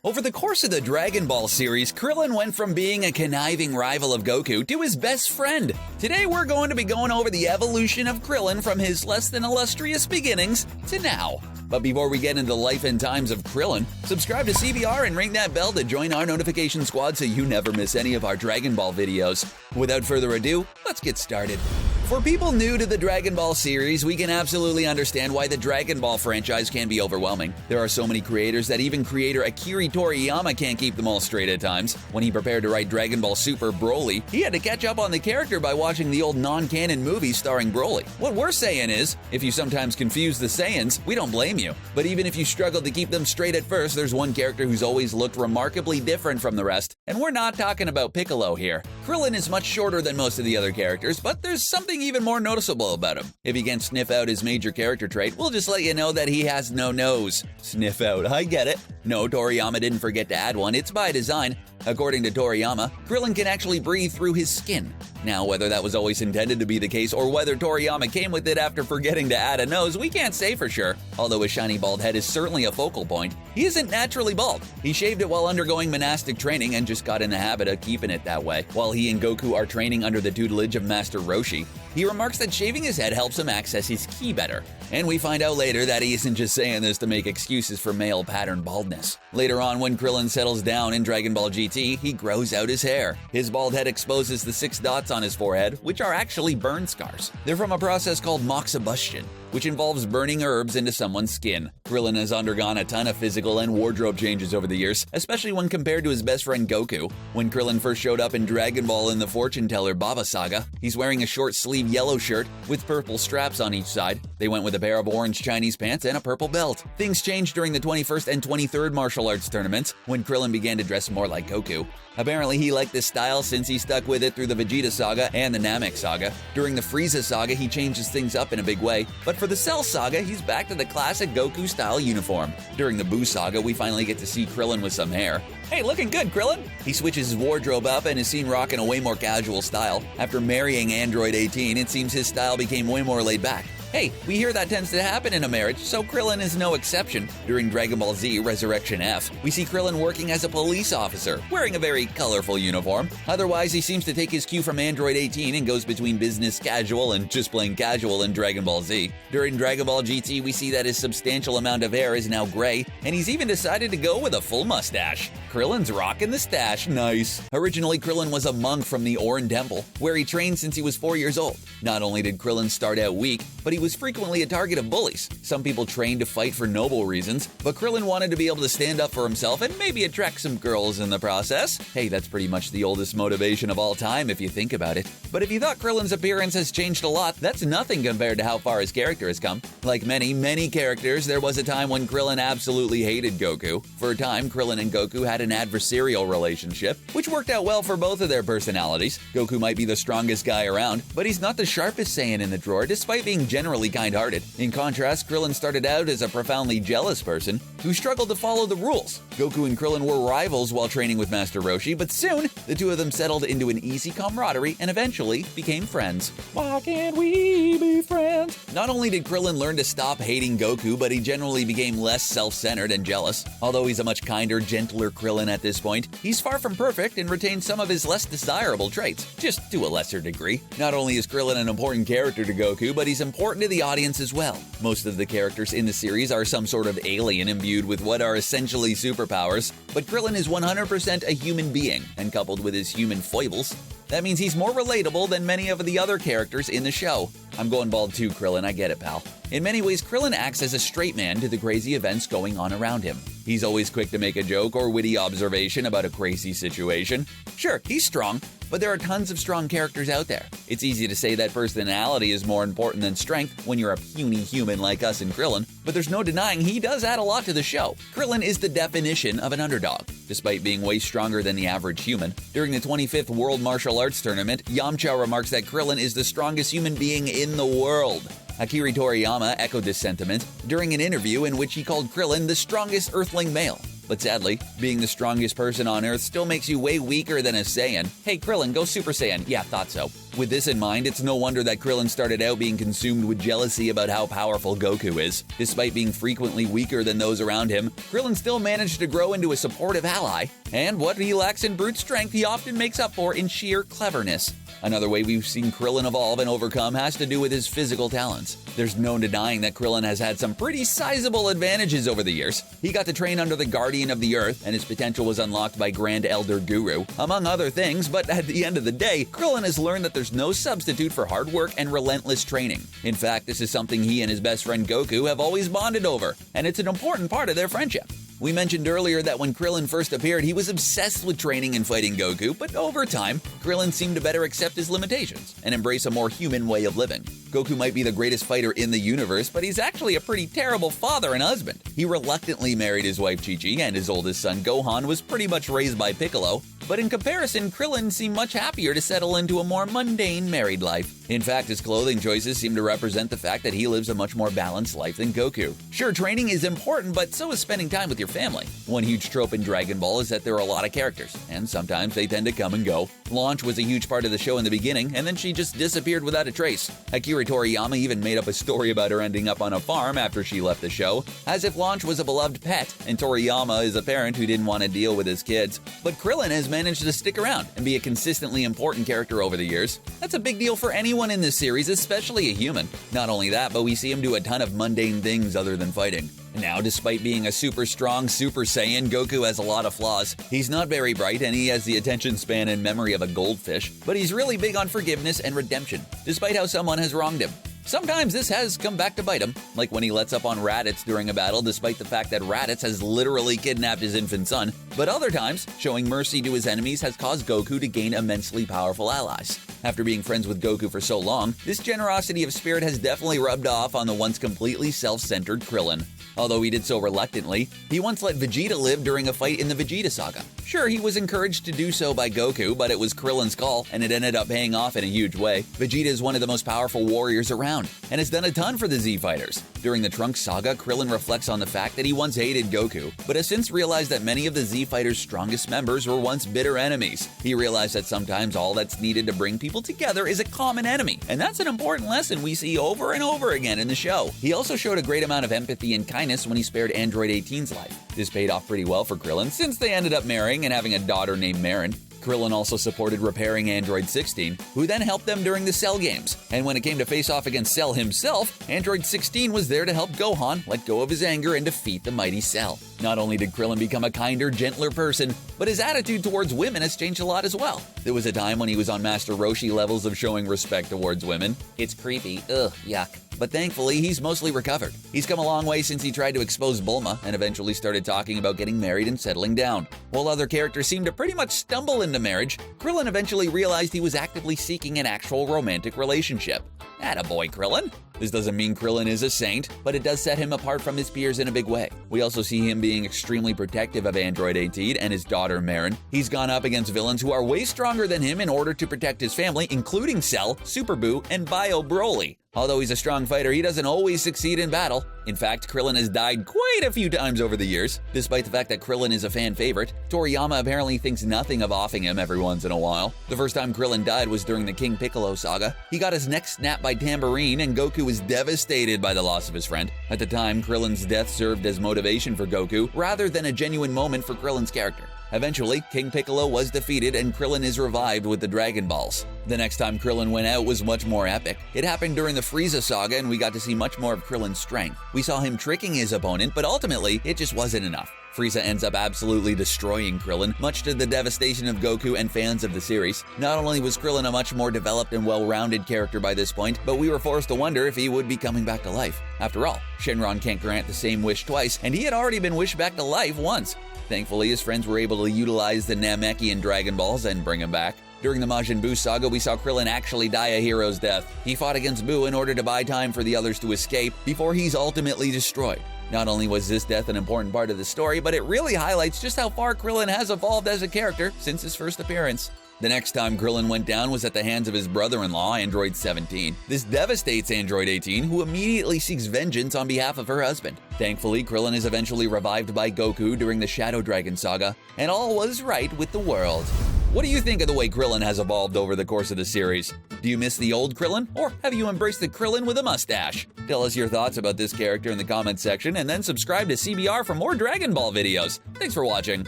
Over the course of the Dragon Ball series, Krillin went from being a conniving rival of Goku to his best friend. Today we're going to be going over the evolution of Krillin from his less than illustrious beginnings to now. But before we get into the life and times of Krillin, subscribe to CBR and ring that bell to join our notification squad so you never miss any of our Dragon Ball videos. Without further ado, let's get started. For people new to the Dragon Ball series, we can absolutely understand why the Dragon Ball franchise can be overwhelming. There are so many creators that even creator Akira Toriyama can't keep them all straight at times. When he prepared to write Dragon Ball Super Broly, he had to catch up on the character by watching the old non-canon movies starring Broly. What we're saying is, if you sometimes confuse the Saiyans, we don't blame you. But even if you struggle to keep them straight at first, there's one character who's always looked remarkably different from the rest. And we're not talking about Piccolo here. Krillin is much shorter than most of the other characters, but there's something even more noticeable about him. If you can't sniff out his major character trait, we'll just let you know that he has no nose. Sniff out, I get it. No, Toriyama didn't forget to add one, it's by design. According to Toriyama, Krillin can actually breathe through his skin. Now, whether that was always intended to be the case or whether Toriyama came with it after forgetting to add a nose, we can't say for sure. Although his shiny bald head is certainly a focal point, he isn't naturally bald. He shaved it while undergoing monastic training and just got in the habit of keeping it that way. While he and Goku are training under the tutelage of Master Roshi, he remarks that shaving his head helps him access his ki better. And we find out later that he isn't just saying this to make excuses for male pattern baldness. Later on, when Krillin settles down in Dragon Ball GT, he grows out his hair. His bald head exposes the 6 dots on his forehead, which are actually burn scars. They're from a process called moxibustion, which involves burning herbs into someone's skin. Krillin has undergone a ton of physical and wardrobe changes over the years, especially when compared to his best friend Goku. When Krillin first showed up in Dragon Ball in the Fortune Teller Baba Saga, he's wearing a short sleeve yellow shirt with purple straps on each side. They went with a pair of orange Chinese pants and a purple belt. Things changed during the 21st and 23rd martial arts tournaments, when Krillin began to dress more like Goku. Apparently he liked this style since he stuck with it through the Vegeta Saga and the Namek Saga. During the Frieza Saga, he changes things up in a big way, but for the Cell Saga, he's back to the classic Goku-style uniform. During the Buu Saga, we finally get to see Krillin with some hair. Hey, looking good, Krillin! He switches his wardrobe up and is seen rocking a way more casual style. After marrying Android 18, it seems his style became way more laid back. Hey, we hear that tends to happen in a marriage, so Krillin is no exception. During Dragon Ball Z Resurrection F, we see Krillin working as a police officer, wearing a very colorful uniform. Otherwise, he seems to take his cue from Android 18 and goes between business casual and just plain casual in Dragon Ball Z. During Dragon Ball GT, we see that his substantial amount of hair is now gray, and he's even decided to go with a full mustache. Krillin's rocking the stash, nice. Originally, Krillin was a monk from the Orin Temple, where he trained since he was 4 years old. Not only did Krillin start out weak, but he was frequently a target of bullies. Some people trained to fight for noble reasons, but Krillin wanted to be able to stand up for himself and maybe attract some girls in the process. Hey, that's pretty much the oldest motivation of all time if you think about it. But if you thought Krillin's appearance has changed a lot, that's nothing compared to how far his character has come. Like many characters, there was a time when Krillin absolutely hated Goku. For a time, Krillin and Goku had an adversarial relationship, which worked out well for both of their personalities. Goku might be the strongest guy around, but he's not the sharpest Saiyan in the drawer, despite being generally kind-hearted. In contrast, Krillin started out as a profoundly jealous person who struggled to follow the rules. Goku and Krillin were rivals while training with Master Roshi, but soon, the two of them settled into an easy camaraderie and eventually became friends. Why can't we be friends? Not only did Krillin learn to stop hating Goku, but he generally became less self-centered and jealous. Although he's a much kinder, gentler Krillin at this point, he's far from perfect and retains some of his less desirable traits, just to a lesser degree. Not only is Krillin an important character to Goku, but he's important to the audience as well. Most of the characters in the series are some sort of alien imbued with what are essentially superpowers, but Krillin is 100% a human being, and coupled with his human foibles, that means he's more relatable than many of the other characters in the show. I'm going bald too, Krillin, I get it, pal. In many ways, Krillin acts as a straight man to the crazy events going on around him. He's always quick to make a joke or witty observation about a crazy situation. Sure, he's strong, but there are tons of strong characters out there. It's easy to say that personality is more important than strength when you're a puny human like us and Krillin, but there's no denying he does add a lot to the show. Krillin is the definition of an underdog, despite being way stronger than the average human. During the 25th World Martial Arts Tournament, Yamcha remarks that Krillin is the strongest human being in the world. Akira Toriyama echoed this sentiment during an interview in which he called Krillin the strongest Earthling male. But sadly, being the strongest person on Earth still makes you way weaker than a Saiyan. Hey Krillin, go Super Saiyan. Yeah, thought so. With this in mind, it's no wonder that Krillin started out being consumed with jealousy about how powerful Goku is. Despite being frequently weaker than those around him, Krillin still managed to grow into a supportive ally, and what he lacks in brute strength he often makes up for in sheer cleverness. Another way we've seen Krillin evolve and overcome has to do with his physical talents. There's no denying that Krillin has had some pretty sizable advantages over the years. He got to train under the Guardian of the Earth, and his potential was unlocked by Grand Elder Guru, among other things, but at the end of the day, Krillin has learned that there's no substitute for hard work and relentless training. In fact, this is something he and his best friend Goku have always bonded over, and it's an important part of their friendship. We mentioned earlier that when Krillin first appeared, he was obsessed with training and fighting Goku, but over time, Krillin seemed to better accept his limitations and embrace a more human way of living. Goku might be the greatest fighter in the universe, but he's actually a pretty terrible father and husband. He reluctantly married his wife Chi-Chi, and his oldest son Gohan was pretty much raised by Piccolo. But in comparison, Krillin seemed much happier to settle into a more mundane married life. In fact, his clothing choices seem to represent the fact that he lives a much more balanced life than Goku. Sure, training is important, but so is spending time with your family. One huge trope in Dragon Ball is that there are a lot of characters, and sometimes they tend to come and go. Launch was a huge part of the show in the beginning, and then she just disappeared without a trace. Akira Toriyama even made up a story about her ending up on a farm after she left the show, as if Launch was a beloved pet, and Toriyama is a parent who didn't want to deal with his kids. But Krillin has managed to stick around and be a consistently important character over the years. That's a big deal for anyone in this series, especially a human. Not only that, but we see him do a ton of mundane things other than fighting. Now, despite being a super strong Super Saiyan, Goku has a lot of flaws. He's not very bright, and he has the attention span and memory of a goldfish, but he's really big on forgiveness and redemption, despite how someone has wronged him. Sometimes this has come back to bite him, like when he lets up on Raditz during a battle despite the fact that Raditz has literally kidnapped his infant son. But other times, showing mercy to his enemies has caused Goku to gain immensely powerful allies. After being friends with Goku for so long, this generosity of spirit has definitely rubbed off on the once completely self-centered Krillin. Although he did so reluctantly, he once let Vegeta live during a fight in the Vegeta saga. Sure, he was encouraged to do so by Goku, but it was Krillin's call, and it ended up paying off in a huge way. Vegeta is one of the most powerful warriors around, and has done a ton for the Z Fighters. During the Trunks saga, Krillin reflects on the fact that he once hated Goku, but has since realized that many of the Z Fighters' strongest members were once bitter enemies. He realized that sometimes all that's needed to bring people together is a common enemy, and that's an important lesson we see over and over again in the show. He also showed a great amount of empathy and kindness when he spared Android 18's life. This paid off pretty well for Krillin, since they ended up marrying and having a daughter named Marin. Krillin also supported repairing Android 16, who then helped them during the Cell games. And when it came to face off against Cell himself, Android 16 was there to help Gohan let go of his anger and defeat the mighty Cell. Not only did Krillin become a kinder, gentler person, but his attitude towards women has changed a lot as well. There was a time when he was on Master Roshi levels of showing respect towards women. It's creepy, ugh, yuck. But thankfully, he's mostly recovered. He's come a long way since he tried to expose Bulma and eventually started talking about getting married and settling down. While other characters seemed to pretty much stumble into marriage, Krillin eventually realized he was actively seeking an actual romantic relationship. Attaboy, Krillin! This doesn't mean Krillin is a saint, but it does set him apart from his peers in a big way. We also see him being extremely protective of Android 18 and his daughter Marin. He's gone up against villains who are way stronger than him in order to protect his family, including Cell, Super Buu, and Bio Broly. Although he's a strong fighter, he doesn't always succeed in battle. In fact, Krillin has died quite a few times over the years. Despite the fact that Krillin is a fan favorite, Toriyama apparently thinks nothing of offing him every once in a while. The first time Krillin died was during the King Piccolo saga. He got his neck snapped by Tambourine, and Goku was devastated by the loss of his friend. At the time, Krillin's death served as motivation for Goku, rather than a genuine moment for Krillin's character. Eventually, King Piccolo was defeated and Krillin is revived with the Dragon Balls. The next time Krillin went out was much more epic. It happened during the Frieza saga and we got to see much more of Krillin's strength. We saw him tricking his opponent, but ultimately, it just wasn't enough. Frieza ends up absolutely destroying Krillin, much to the devastation of Goku and fans of the series. Not only was Krillin a much more developed and well-rounded character by this point, but we were forced to wonder if he would be coming back to life. After all, Shenron can't grant the same wish twice, and he had already been wished back to life once. Thankfully, his friends were able to utilize the Namekian Dragon Balls and bring him back. During the Majin Buu saga, we saw Krillin actually die a hero's death. He fought against Buu in order to buy time for the others to escape before he's ultimately destroyed. Not only was this death an important part of the story, but it really highlights just how far Krillin has evolved as a character since his first appearance. The next time Krillin went down was at the hands of his brother-in-law, Android 17. This devastates Android 18, who immediately seeks vengeance on behalf of her husband. Thankfully, Krillin is eventually revived by Goku during the Shadow Dragon saga, and all was right with the world. What do you think of the way Krillin has evolved over the course of the series? Do you miss the old Krillin, or have you embraced the Krillin with a mustache? Tell us your thoughts about this character in the comments section, and then subscribe to CBR for more Dragon Ball videos. Thanks for watching.